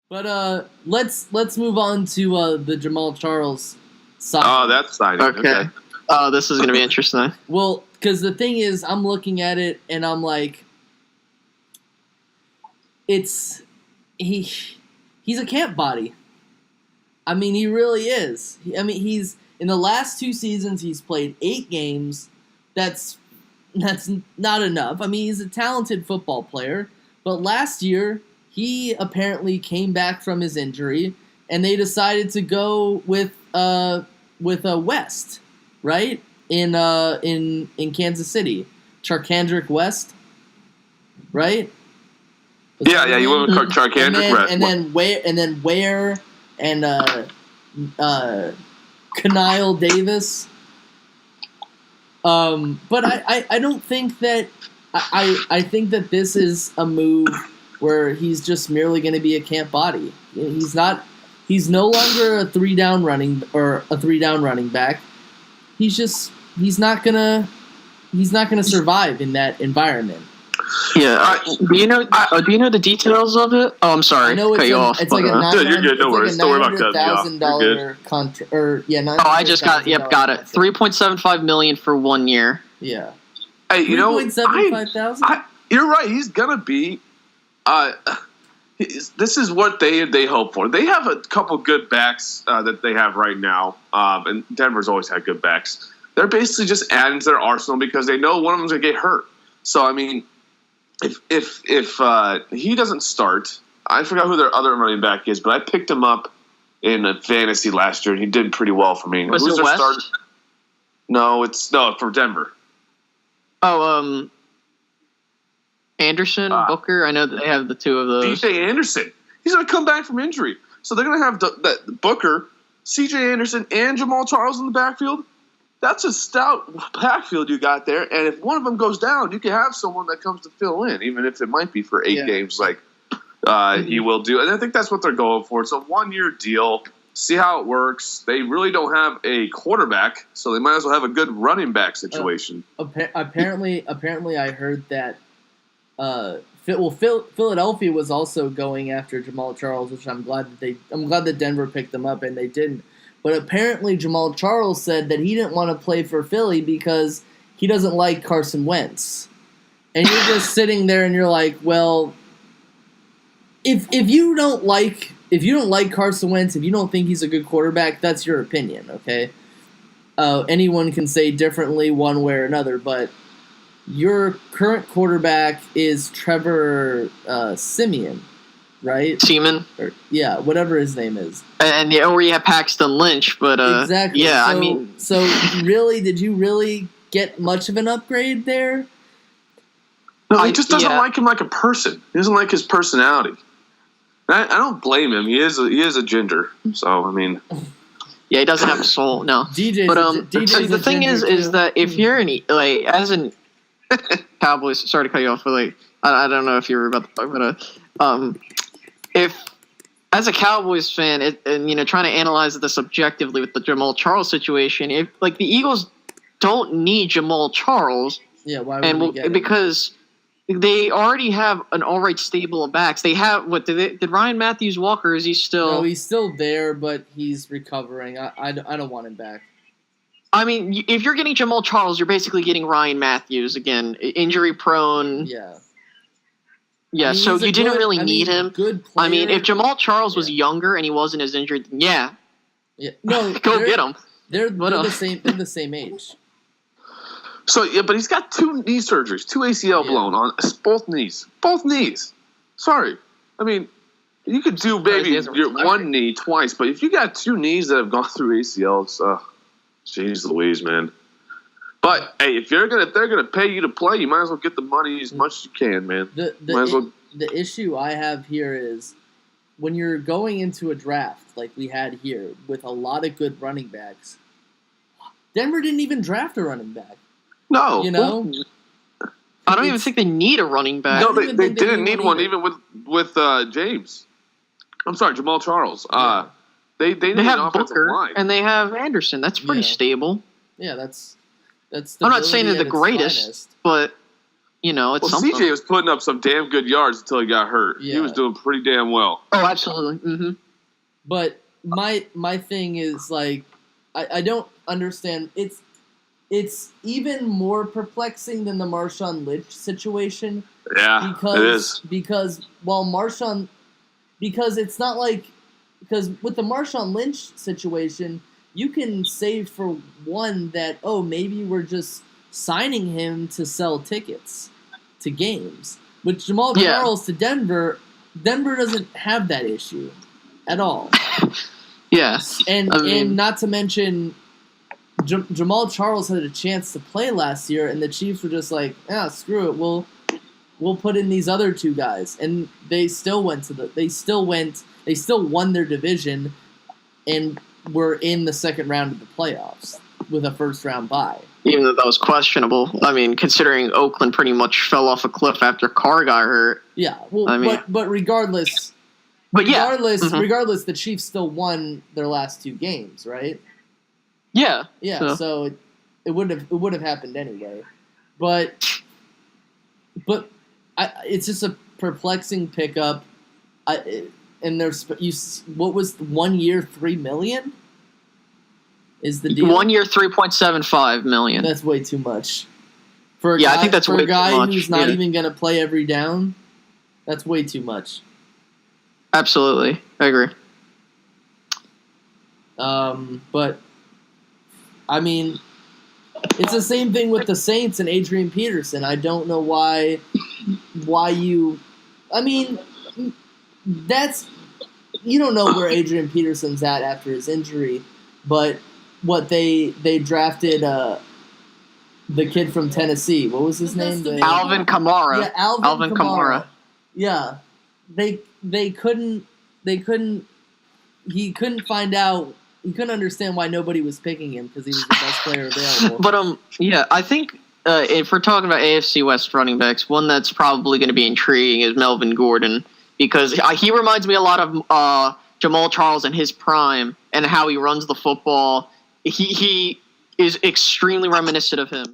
But let's move on to the Jamaal Charles side. Oh, that's signing. Okay. Oh, this is going to be interesting. Well, because the thing is, I'm looking at it and I'm like, he's a camp body. I mean, he really is. He's in the last 2 seasons he's played 8 games. That's not enough. I mean, he's a talented football player, but last year he apparently came back from his injury, and they decided to go with West, right? In Kansas City, Charkandrick West, right? Yeah, you went with Charkandrick West. And then Ware and Kanile Davis. But I don't think that I think that this is a move where he's just merely going to be a camp body. He's not. He's no longer a 3-down running back. He's not gonna survive in that environment. Yeah. Do you know the details of it? Oh, I'm sorry. I know cut you off. It's like a $900,000 contract. I just got it. $3.75 million for 1 year. Yeah. Hey, you know, $3.75 you're right. He's gonna be. This is what they hope for. They have a couple good backs that they have right now, and Denver's always had good backs. They're basically just adding to their arsenal because they know one of them's gonna get hurt. So I mean, if he doesn't start, I forgot who their other running back is, but I picked him up in a fantasy last year, and he did pretty well for me. Was it West? No, for Denver. Oh, Anderson, Booker. I know that they have the 2 of those. C.J. Anderson. He's going to come back from injury. So they're going to have that Booker, C.J. Anderson, and Jamaal Charles in the backfield. That's a stout backfield you got there. And if one of them goes down, you can have someone that comes to fill in, even if it might be for 8 games like he will do. And I think that's what they're going for. It's a 1-year deal. See how it works. They really don't have a quarterback, so they might as well have a good running back situation. Apparently, I heard that Philadelphia was also going after Jamaal Charles, which I'm glad that Denver picked them up and they didn't. But apparently Jamaal Charles said that he didn't want to play for Philly because he doesn't like Carson Wentz. And you're just sitting there and you're like, well, if you don't like Carson Wentz, if you don't think he's a good quarterback, that's your opinion, okay? Anyone can say differently one way or another, but your current quarterback is Trevor Siemian, right? Seaman? Yeah, whatever his name is. And or you have Paxton Lynch, but exactly. Yeah, so really, did you really get much of an upgrade there? No, he just doesn't like him like a person. He doesn't like his personality. I don't blame him. He is a ginger. So I mean, yeah, he doesn't have a soul. No, the thing is that if you're as an Cowboys, sorry to cut you off, but I don't know if you were about to talk, but if as a Cowboys fan, and trying to analyze this objectively with the Jamaal Charles situation, if the Eagles don't need Jamaal Charles, yeah, why would we get him? Because they already have an alright stable of backs. They have did Ryan Matthews walk, or is he still? No, he's still there, but he's recovering. I don't want him back. I mean, if you're getting Jamaal Charles, you're basically getting Ryan Matthews again, injury prone. Yeah. Yeah, so you didn't really need him. Good player. I mean, if Jamaal Charles was younger and he wasn't as injured, yeah. No, go get him. They're the same. They're the same age. So yeah, but he's got 2 knee surgeries, 2 ACL blown on both knees. Both knees. Sorry, I mean, you could do maybe your 1 knee twice, but if you got 2 knees that have gone through ACLs, jeez Louise, man. But hey, if they're gonna pay you to play, you might as well get the money as much as you can, man. The issue I have here is when you're going into a draft like we had here with a lot of good running backs. Denver didn't even draft a running back. No, I don't even think they need a running back. No, they didn't need one even with James. I'm sorry, Jamaal Charles. Yeah. They have Booker line. And they have Anderson. That's pretty stable. Yeah, that's. I'm not saying they're the greatest, but it's something. CJ was putting up some damn good yards until he got hurt. Yeah. He was doing pretty damn well. Oh, absolutely. Mm-hmm. But my thing is, like, I don't understand. It's even more perplexing than the Marshawn Lynch situation. Yeah, it is. Because it's not like, because with the Marshawn Lynch situation, you can say for one that, maybe we're just signing him to sell tickets to games. With Jamaal Charles to Denver doesn't have that issue at all. Yes. And not to mention, Jamaal Charles had a chance to play last year, and the Chiefs were just like, screw it, we'll put in these other two guys, and they still won their division, and were in the second round of the playoffs with a first round bye. Even though that was questionable. I mean, considering Oakland pretty much fell off a cliff after Carr got hurt. Yeah, well, but regardless. But yeah. Regardless, the Chiefs still won their last two games, right? Yeah. Yeah, so it would have happened anyway. But it's just a perplexing pickup. And what was 1 year, $3 million? Is the deal? 1 year, $3.75 million. That's way too much. I think that's way too much. For a guy who's not even going to play every down, that's way too much. Absolutely, I agree. But I mean, it's the same thing with the Saints and Adrian Peterson. I don't know why you. I mean, you don't know where Adrian Peterson's at after his injury, but they drafted the kid from Tennessee. What was his name? Alvin Kamara. Yeah, Alvin Kamara. Yeah, they couldn't. He couldn't find out. He couldn't understand why nobody was picking him because he was the best player available. But I think if we're talking about AFC West running backs, one that's probably going to be intriguing is Melvin Gordon, because he reminds me a lot of Jamaal Charles in his prime and how he runs the football. He is extremely reminiscent of him.